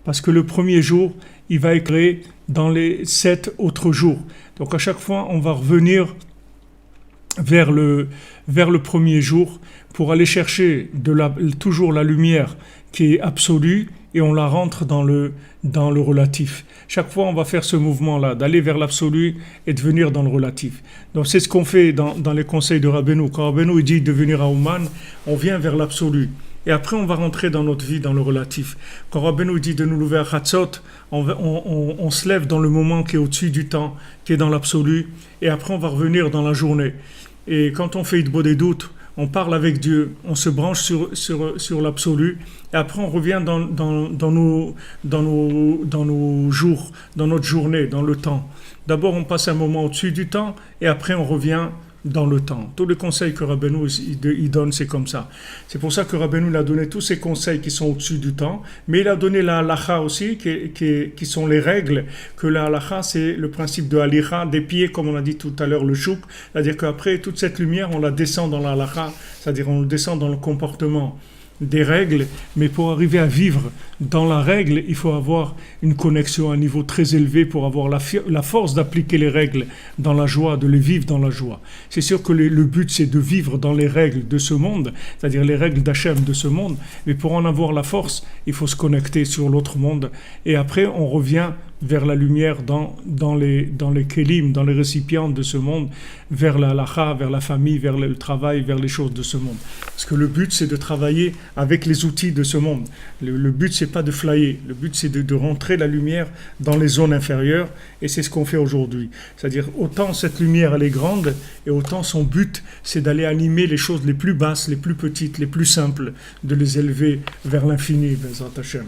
Parce que le premier jour, il va éclairer dans les 7 autres jours. Donc à chaque fois, on va revenir vers le premier jour pour aller chercher toujours la lumière qui est absolue et on la rentre dans le relatif. Chaque fois, on va faire ce mouvement-là, d'aller vers l'absolu et de venir dans le relatif. Donc c'est ce qu'on fait dans les conseils de Rabbeinu. Quand Rabbeinu dit de venir à Ouman, on vient vers l'absolu. Et après, on va rentrer dans notre vie, dans le relatif. Quand Rabbeinu dit de nous lever à Chatzot, on se lève dans le moment qui est au-dessus du temps, qui est dans l'absolu, et après, on va revenir dans la journée. Et quand on fait Hitbod et doute, on parle avec Dieu, on se branche sur l'absolu, et après, on revient dans nos jours, dans notre journée, dans le temps. D'abord, on passe un moment au-dessus du temps, et après, on revient dans le temps. Tous les conseils que Rabbeinu il donne, c'est comme ça. C'est pour ça que Rabbeinu a donné tous ces conseils qui sont au-dessus du temps, mais il a donné la halacha aussi, qui sont les règles, que la halacha, c'est le principe de halicha, des pieds, comme on a dit tout à l'heure, le chouk, c'est-à-dire qu'après, toute cette lumière, on la descend dans la halacha, c'est-à-dire on le descend dans le comportement des règles, mais pour arriver à vivre dans la règle, il faut avoir une connexion à un niveau très élevé pour avoir la force d'appliquer les règles dans la joie, de les vivre dans la joie. C'est sûr que le but, c'est de vivre dans les règles de ce monde, c'est-à-dire les règles d'Hachem de ce monde, mais pour en avoir la force, il faut se connecter sur l'autre monde, et après, on revient vers la lumière dans les kélim, dans les récipients de ce monde, vers la halacha, vers la famille, vers le travail, vers les choses de ce monde. Parce que le but, c'est de travailler avec les outils de ce monde. Le but, c'est pas de flyer. Le but, c'est de rentrer la lumière dans les zones inférieures, et c'est ce qu'on fait aujourd'hui. C'est-à-dire, autant cette lumière, elle est grande, et autant son but, c'est d'aller animer les choses les plus basses, les plus petites, les plus simples, de les élever vers l'infini, Bezrat Hashem.